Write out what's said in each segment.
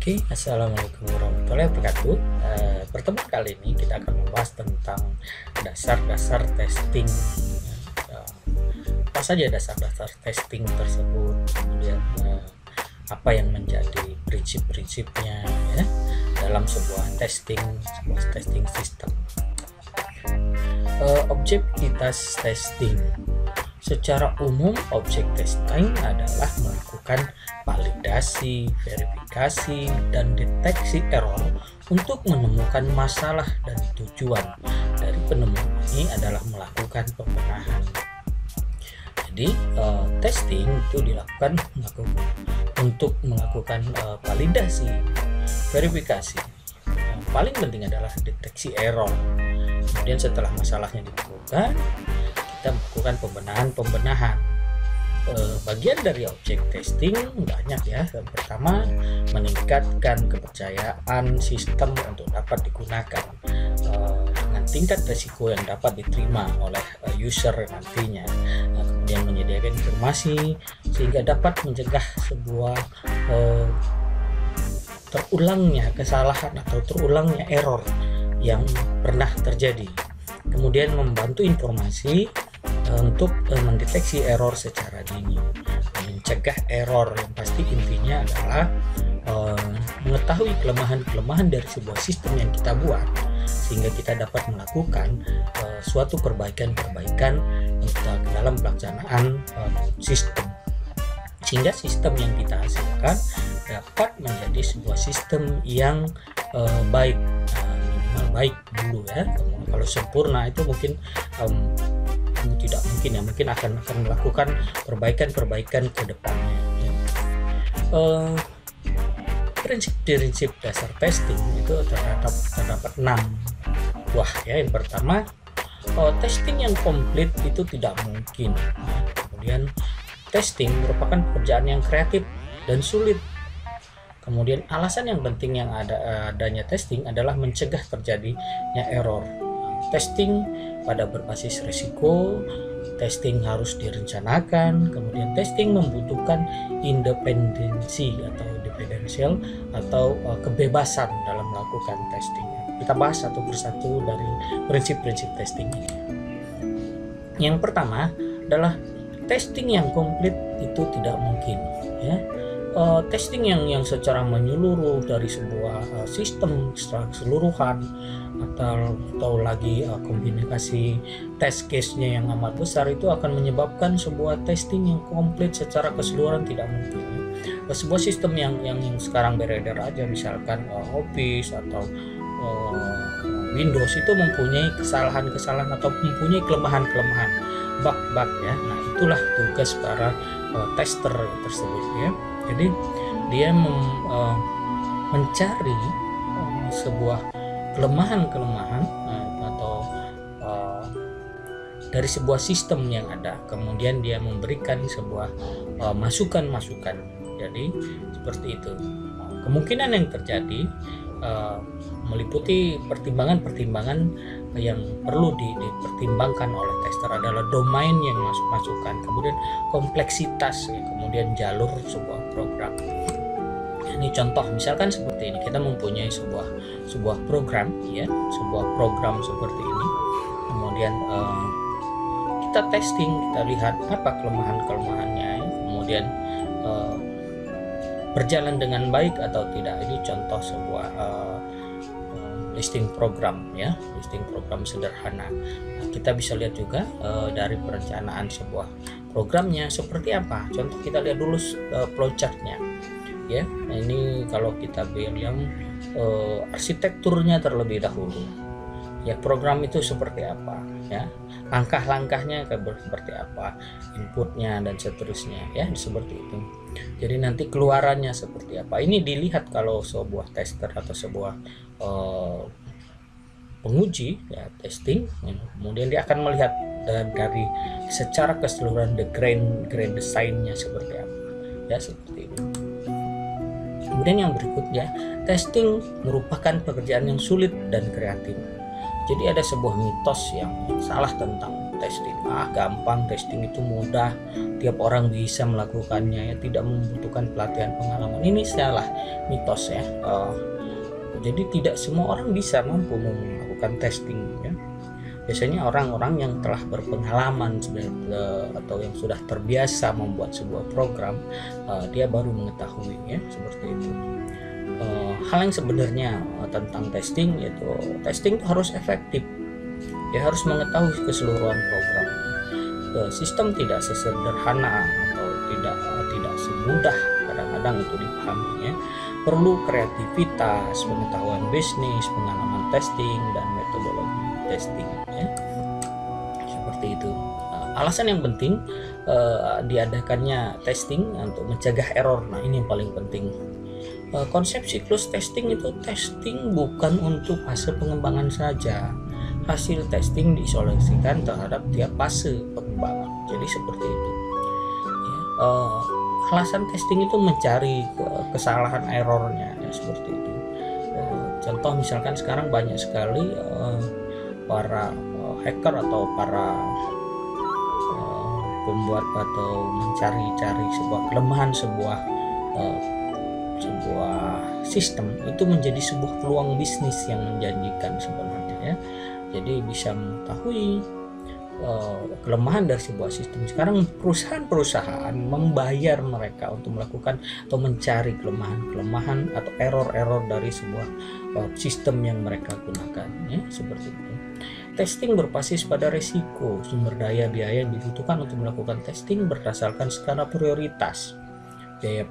Oke, assalamualaikum warahmatullahi wabarakatuh. Pertemuan kali ini kita akan membahas tentang dasar-dasar testing. Apa saja dasar-dasar testing tersebut, kemudian apa yang menjadi prinsip-prinsipnya ya dalam sebuah testing system. Objektivitas testing. Secara umum, objek testing adalah melakukan validasi, verifikasi, dan deteksi error untuk menemukan masalah, dan tujuan dari penemuan ini adalah melakukan pembenahan. Jadi, testing itu dilakukan untuk melakukan validasi, verifikasi. Yang paling penting adalah deteksi error. Kemudian setelah masalahnya ditemukan, kita melakukan pembenahan. Bagian dari objek testing banyak ya. Yang pertama, meningkatkan kepercayaan sistem untuk dapat digunakan dengan tingkat resiko yang dapat diterima oleh user nantinya. Kemudian menyediakan informasi sehingga dapat mencegah sebuah terulangnya kesalahan atau terulangnya error yang pernah terjadi. Kemudian membantu informasi untuk mendeteksi error secara dini, mencegah error. Yang pasti intinya adalah mengetahui kelemahan-kelemahan dari sebuah sistem yang kita buat, sehingga kita dapat melakukan suatu perbaikan-perbaikan dalam pelaksanaan sistem, sehingga sistem yang kita hasilkan dapat menjadi sebuah sistem yang baik, minimal baik dulu ya. Kalau sempurna itu mungkin tidak mungkin ya, mungkin akan melakukan perbaikan-perbaikan ke depannya ya. Prinsip-prinsip dasar testing itu terdapat 6 buah ya. Yang pertama, testing yang komplit itu tidak mungkin ya. Kemudian testing merupakan pekerjaan yang kreatif dan sulit. Kemudian alasan yang penting yang adanya testing adalah mencegah terjadinya error. Testing pada berbasis risiko, testing harus direncanakan, kemudian testing membutuhkan independensi atau defensial atau kebebasan dalam melakukan testing. Kita bahas satu persatu dari prinsip-prinsip testing ini. Yang pertama adalah testing yang komplit itu tidak mungkin ya. Testing yang secara menyeluruh dari sebuah sistem secara keseluruhan atau lagi kombinasi test case-nya yang amat besar itu akan menyebabkan sebuah testing yang komplit secara keseluruhan tidak mungkin. Sebuah sistem yang sekarang beredar aja, misalkan Office atau Windows itu mempunyai kesalahan-kesalahan atau mempunyai kelemahan-kelemahan, bug-bug ya. Nah, itulah tugas para tester tersebut ya. Jadi dia mencari sebuah kelemahan-kelemahan atau dari sebuah sistem yang ada, kemudian dia memberikan sebuah masukan-masukan. Jadi seperti itu. Kemungkinan yang terjadi meliputi pertimbangan-pertimbangan yang perlu dipertimbangkan oleh tester adalah domain yang masukkan, kemudian kompleksitas, kemudian jalur sebuah program. Ini contoh misalkan seperti ini, kita mempunyai sebuah program ya, sebuah program seperti ini, kemudian kita testing, kita lihat apa kelemahan-kelemahannya, kemudian berjalan dengan baik atau tidak. Ini contoh sebuah listing program ya, listing program sederhana. Nah, kita bisa lihat juga dari perencanaan sebuah programnya seperti apa. Contoh kita lihat dulu flowchartnya ya. Nah, ini kalau kita bilang arsitekturnya terlebih dahulu ya, program itu seperti apa ya, langkah-langkahnya seperti apa, inputnya dan seterusnya ya, seperti itu. Jadi nanti keluarannya seperti apa, ini dilihat kalau sebuah tester atau sebuah penguji ya, testing, kemudian dia akan melihat dari secara keseluruhan the grand design-nya seperti apa ya, seperti itu. Kemudian yang berikutnya, testing merupakan pekerjaan yang sulit dan kreatif. Jadi ada sebuah mitos yang salah tentang testing, gampang, testing itu mudah, tiap orang bisa melakukannya ya, tidak membutuhkan pelatihan pengalaman. Ini salah, mitos ya. Jadi tidak semua orang bisa mampu melakukan testing ya. Biasanya orang-orang yang telah berpengalaman atau yang sudah terbiasa membuat sebuah program, dia baru mengetahui ya, seperti itu. Hal yang sebenarnya tentang testing, yaitu testing harus efektif ya, harus mengetahui keseluruhan program. Sistem tidak sesederhana atau tidak semudah kadang-kadang itu dipahami ya. Perlu kreativitas, pengetahuan bisnis, pengalaman testing, dan metodologi testing ya. Seperti itu. Alasan yang penting diadakannya testing untuk mencegah error. Nah, ini yang paling penting. Konsep siklus testing itu, testing bukan untuk fase pengembangan saja. Hasil testing diisolasikan terhadap tiap fase pengembangan. Jadi seperti itu ya. Alasan testing itu mencari kesalahan errornya ya, seperti itu. Contoh misalkan sekarang banyak sekali para hacker atau para pembuat atau mencari-cari sebuah kelemahan sebuah sistem, itu menjadi sebuah peluang bisnis yang menjanjikan sebenarnya ya. Jadi bisa mengetahui kelemahan dari sebuah sistem. Sekarang perusahaan-perusahaan membayar mereka untuk melakukan atau mencari kelemahan atau error dari sebuah sistem yang mereka gunakan ya, seperti itu. Testing berbasis pada risiko, sumber daya, biaya yang dibutuhkan untuk melakukan testing berdasarkan skala prioritas, biaya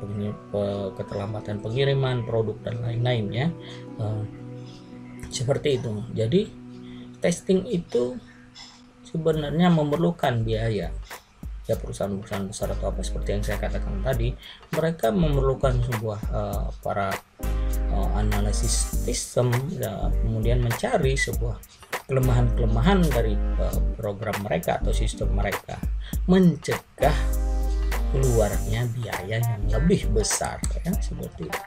keterlambatan pengiriman produk dan lain-lain ya. Seperti itu. Jadi testing itu sebenarnya memerlukan biaya ya. Perusahaan-perusahaan besar atau apa seperti yang saya katakan tadi, mereka memerlukan sebuah para analisis sistem ya, kemudian mencari sebuah kelemahan-kelemahan dari program mereka atau sistem mereka, mencegah keluarnya biaya yang lebih besar ya, seperti itu.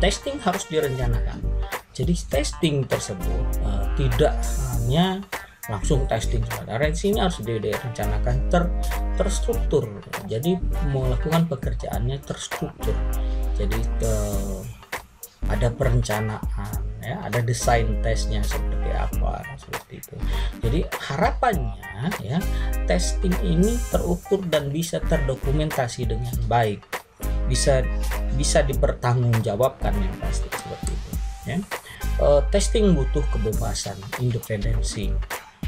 Testing harus direncanakan. Jadi testing tersebut tidak hanya langsung testing saja. Ini harus direncanakan terstruktur. Jadi melakukan pekerjaannya terstruktur. Jadi ada perencanaan ya, ada desain tesnya seperti apa, seperti itu. Jadi harapannya ya, testing ini terukur dan bisa terdokumentasi dengan baik, bisa dipertanggungjawabkan yang pasti, seperti itu ya. Testing butuh kebebasan, independensi.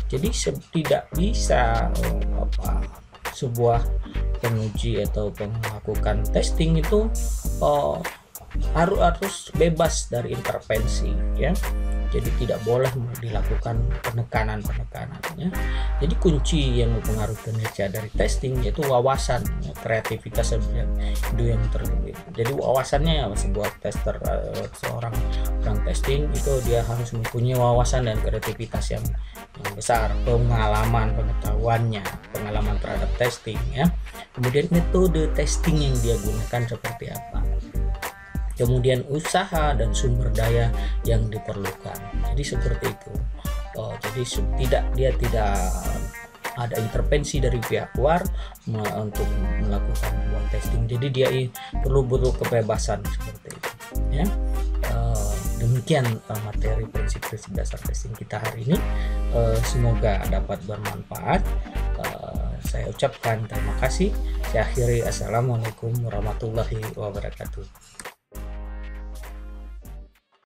Jadi tidak bisa sebuah penguji atau melakukan testing itu harus bebas dari intervensi ya. Jadi tidak boleh dilakukan penekanan ya. Jadi kunci yang mempengaruhi kinerja dari testing yaitu wawasan ya, kreativitas itu yang terlebih. Jadi wawasannya ya, sebuah tester seorang testing itu dia harus mempunyai wawasan dan kreativitas yang besar, pengalaman terhadap testing ya. Kemudian metode testing yang dia gunakan seperti apa, kemudian usaha dan sumber daya yang diperlukan. Jadi seperti itu. Jadi dia tidak ada intervensi dari pihak luar untuk melakukan sebuah testing. Jadi dia perlu kebebasan seperti itu ya. Demikian materi prinsip-prinsip dasar testing kita hari ini. Semoga dapat bermanfaat. Saya ucapkan terima kasih. Saya akhiri, assalamualaikum warahmatullahi wabarakatuh.